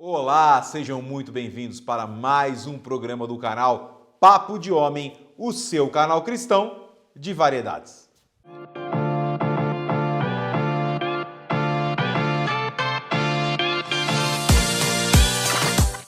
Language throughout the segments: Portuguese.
Olá, sejam muito bem-vindos para mais um programa do canal Papo de Homem, o seu canal cristão de variedades.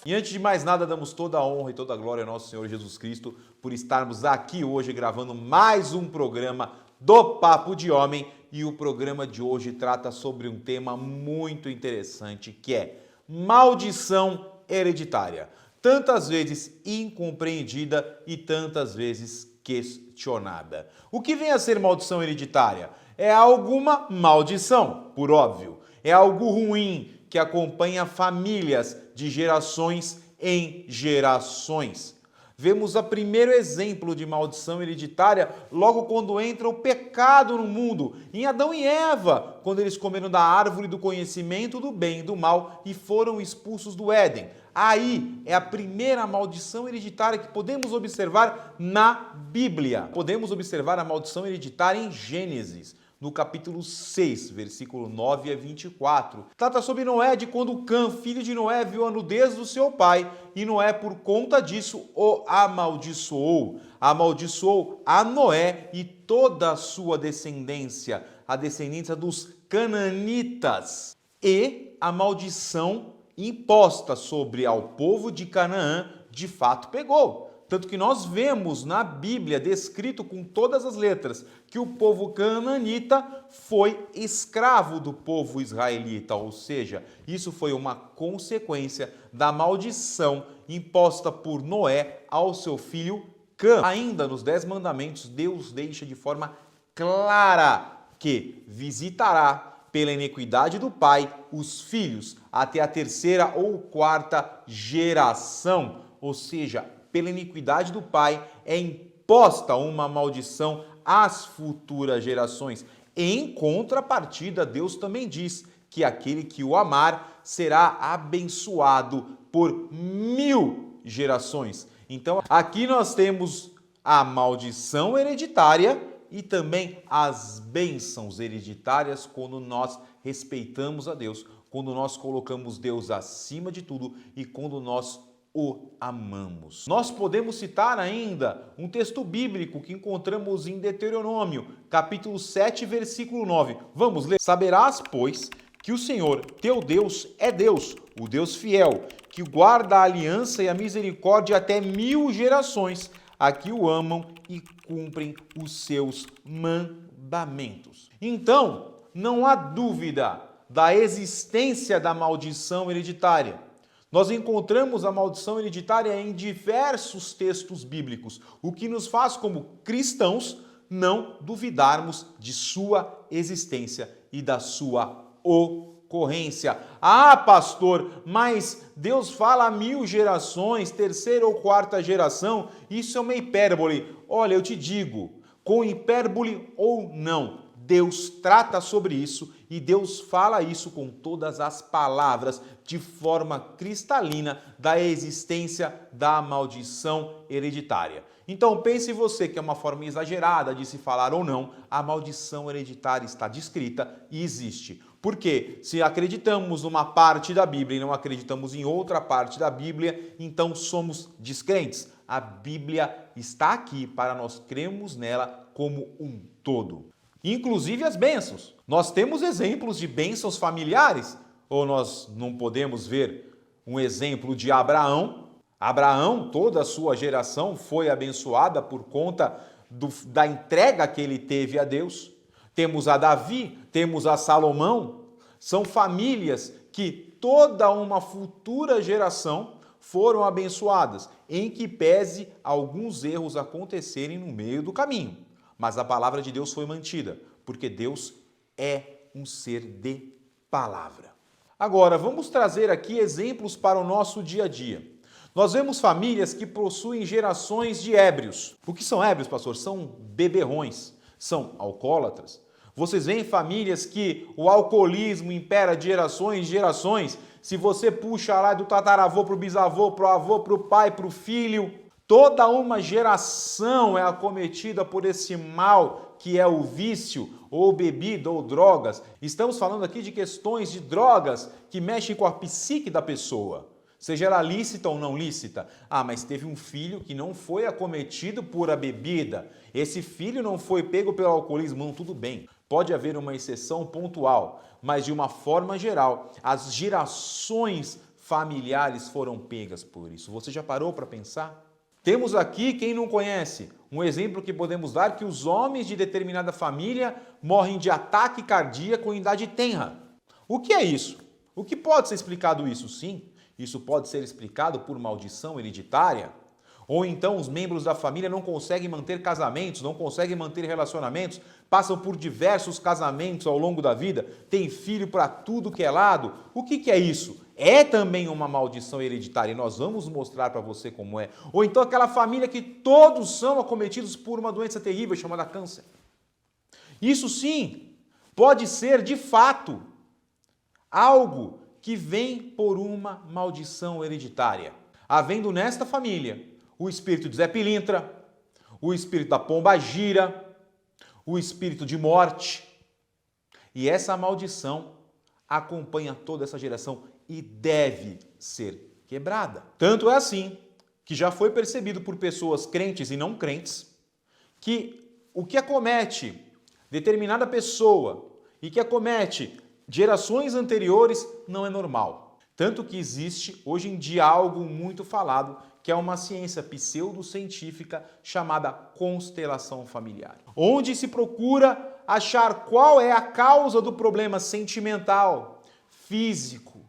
E antes de mais nada, damos toda a honra e toda a glória ao nosso Senhor Jesus Cristo por estarmos aqui hoje gravando mais um programa do Papo de Homem. E o programa de hoje trata sobre um tema muito interessante, que é maldição hereditária. Tantas vezes incompreendida e tantas vezes questionada. O que vem a ser maldição hereditária? É alguma maldição, por óbvio. É algo ruim que acompanha famílias de gerações em gerações. Vemos o primeiro exemplo de maldição hereditária logo quando entra o pecado no mundo, em Adão e Eva, quando eles comeram da árvore do conhecimento do bem e do mal e foram expulsos do Éden. Aí é a primeira maldição hereditária que podemos observar na Bíblia. Podemos observar a maldição hereditária em Gênesis, no capítulo 6, versículo 9 a 24. Trata sobre Noé, de quando Cã, filho de Noé, viu a nudez do seu pai, e Noé, por conta disso, o amaldiçoou. Amaldiçoou a Noé e toda a sua descendência, a descendência dos cananitas. E a maldição imposta sobre ao povo de Canaã, de fato pegou. Tanto que nós vemos na Bíblia, descrito com todas as letras, que o povo cananita foi escravo do povo israelita, ou seja, isso foi uma consequência da maldição imposta por Noé ao seu filho Cã. Ainda nos 10 mandamentos, Deus deixa de forma clara que visitará pela iniquidade do pai os filhos até a 3ª ou 4ª geração, ou seja, pela iniquidade do pai é imposta uma maldição às futuras gerações. Em contrapartida, Deus também diz que aquele que o amar será abençoado por 1000 gerações. Então, aqui nós temos a maldição hereditária e também as bênçãos hereditárias quando nós respeitamos a Deus, quando nós colocamos Deus acima de tudo e quando nós o amamos. Nós podemos citar ainda um texto bíblico que encontramos em Deuteronômio, capítulo 7, versículo 9. Vamos ler. Saberás, pois, que o Senhor, teu Deus, é Deus, o Deus fiel, que guarda a aliança e a misericórdia até 1000 gerações, a que o amam e cumprem os seus mandamentos. Então, não há dúvida da existência da maldição hereditária. Nós encontramos a maldição hereditária em diversos textos bíblicos, o que nos faz, como cristãos, não duvidarmos de sua existência e da sua ocorrência. Ah, pastor, mas Deus fala a 1000 gerações, 3ª ou 4ª geração, isso é uma hipérbole. Olha, eu te digo, com hipérbole ou não, Deus trata sobre isso e Deus fala isso com todas as palavras de forma cristalina da existência da maldição hereditária. Então pense você que é uma forma exagerada de se falar ou não, a maldição hereditária está descrita e existe. Porque se acreditamos numa parte da Bíblia e não acreditamos em outra parte da Bíblia, então somos descrentes. A Bíblia está aqui para nós crermos nela como um todo. Inclusive as bênçãos. Nós temos exemplos de bênçãos familiares, ou nós não podemos ver um exemplo de Abraão? Abraão, toda a sua geração foi abençoada por conta da entrega que ele teve a Deus. Temos a Davi, temos a Salomão. São famílias que toda uma futura geração foram abençoadas, em que pese alguns erros acontecerem no meio do caminho. Mas a palavra de Deus foi mantida, porque Deus é um ser de palavra. Agora, vamos trazer aqui exemplos para o nosso dia a dia. Nós vemos famílias que possuem gerações de ébrios. O que são ébrios, pastor? São beberrões, são alcoólatras. Vocês veem famílias que o alcoolismo impera de gerações em gerações. Se você puxa lá do tataravô para o bisavô, para o avô, para o pai, para o filho, toda uma geração é acometida por esse mal que é o vício, ou bebida, ou drogas. Estamos falando aqui de questões de drogas que mexem com a psique da pessoa, seja ela lícita ou não lícita. Ah, mas teve um filho que não foi acometido por a bebida. Esse filho não foi pego pelo alcoolismo. Não, tudo bem. Pode haver uma exceção pontual, mas de uma forma geral, as gerações familiares foram pegas por isso. Você já parou para pensar? Temos aqui, quem não conhece, um exemplo que podemos dar, que os homens de determinada família morrem de ataque cardíaco em idade tenra. O que é isso? O que pode ser explicado isso? Sim, isso pode ser explicado por maldição hereditária. Ou então os membros da família não conseguem manter casamentos, não conseguem manter relacionamentos, passam por diversos casamentos ao longo da vida, tem filho para tudo que é lado. O que é isso? É também uma maldição hereditária e nós vamos mostrar para você como é. Ou então aquela família que todos são acometidos por uma doença terrível chamada câncer. Isso sim pode ser de fato algo que vem por uma maldição hereditária. Havendo nesta família o espírito de Zé Pilintra, o espírito da pomba gira, o espírito de morte. E essa maldição acompanha toda essa geração e deve ser quebrada. Tanto é assim que já foi percebido por pessoas crentes e não crentes que o que acomete determinada pessoa e que acomete gerações anteriores não é normal. Tanto que existe hoje em dia algo muito falado, que é uma ciência pseudocientífica chamada constelação familiar, onde se procura achar qual é a causa do problema sentimental, físico,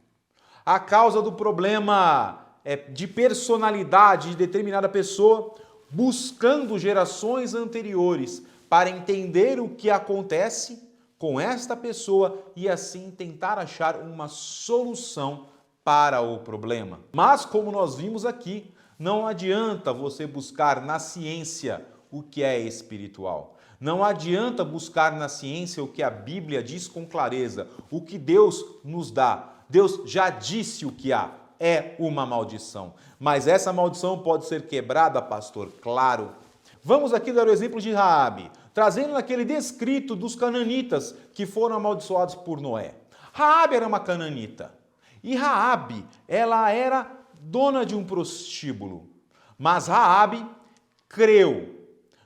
a causa do problema de personalidade de determinada pessoa, buscando gerações anteriores para entender o que acontece com esta pessoa e assim tentar achar uma solução para o problema. Mas como nós vimos aqui, não adianta você buscar na ciência o que é espiritual. Não adianta buscar na ciência o que a Bíblia diz com clareza, o que Deus nos dá. Deus já disse o que há, é uma maldição. Mas essa maldição pode ser quebrada, pastor? Claro. Vamos aqui dar o exemplo de Raabe, trazendo aquele descrito dos cananitas que foram amaldiçoados por Noé. Raabe era uma cananita. E Raabe, ela era dona de um prostíbulo. Mas Raabe creu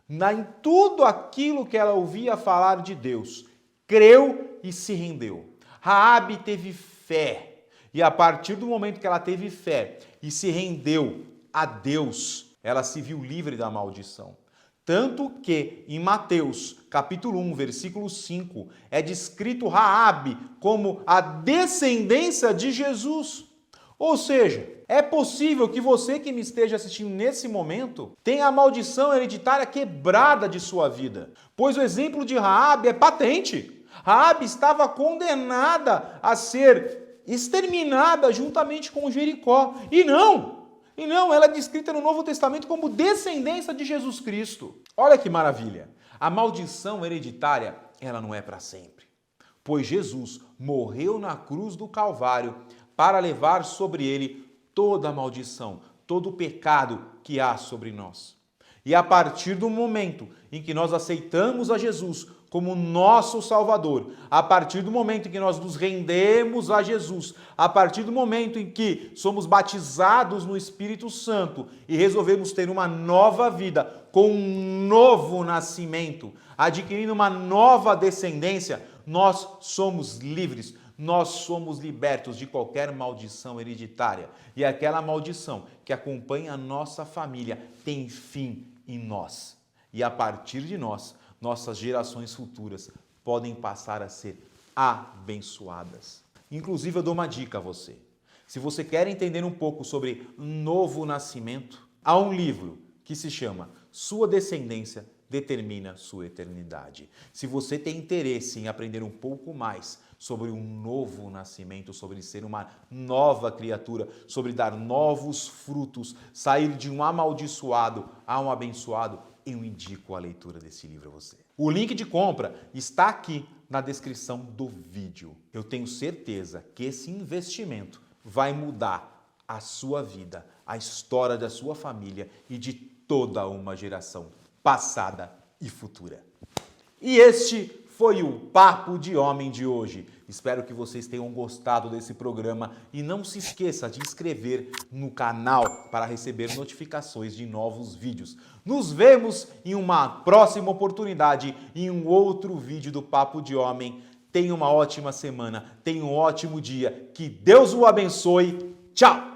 em tudo aquilo que ela ouvia falar de Deus. Creu e se rendeu. Raabe teve fé. E a partir do momento que ela teve fé e se rendeu a Deus, ela se viu livre da maldição. Tanto que em Mateus, capítulo 1, versículo 5, é descrito Raabe como a descendência de Jesus. Ou seja, é possível que você que me esteja assistindo nesse momento tenha a maldição hereditária quebrada de sua vida. Pois o exemplo de Raabe é patente. Raabe estava condenada a ser exterminada juntamente com Jericó. E não, ela é descrita no Novo Testamento como descendência de Jesus Cristo. Olha que maravilha! A maldição hereditária, ela não é para sempre. Pois Jesus morreu na cruz do Calvário para levar sobre ele toda a maldição, todo o pecado que há sobre nós. E a partir do momento em que nós aceitamos a Jesus como nosso Salvador, a partir do momento em que nós nos rendemos a Jesus, a partir do momento em que somos batizados no Espírito Santo e resolvemos ter uma nova vida, com um novo nascimento, adquirindo uma nova descendência, nós somos livres, nós somos libertos de qualquer maldição hereditária. E aquela maldição que acompanha a nossa família tem fim em nós. E a partir de nós, nossas gerações futuras podem passar a ser abençoadas. Inclusive, eu dou uma dica a você. Se você quer entender um pouco sobre novo nascimento, há um livro que se chama Sua Descendência Determina Sua Eternidade. Se você tem interesse em aprender um pouco mais sobre um novo nascimento, sobre ser uma nova criatura, sobre dar novos frutos, sair de um amaldiçoado a um abençoado, eu indico a leitura desse livro a você. O link de compra está aqui na descrição do vídeo. Eu tenho certeza que esse investimento vai mudar a sua vida, a história da sua família e de toda uma geração passada e futura. E este foi o Papo de Homem de hoje. Espero que vocês tenham gostado desse programa e não se esqueça de inscrever no canal para receber notificações de novos vídeos. Nos vemos em uma próxima oportunidade, em um outro vídeo do Papo de Homem. Tenha uma ótima semana, tenha um ótimo dia, que Deus o abençoe. Tchau!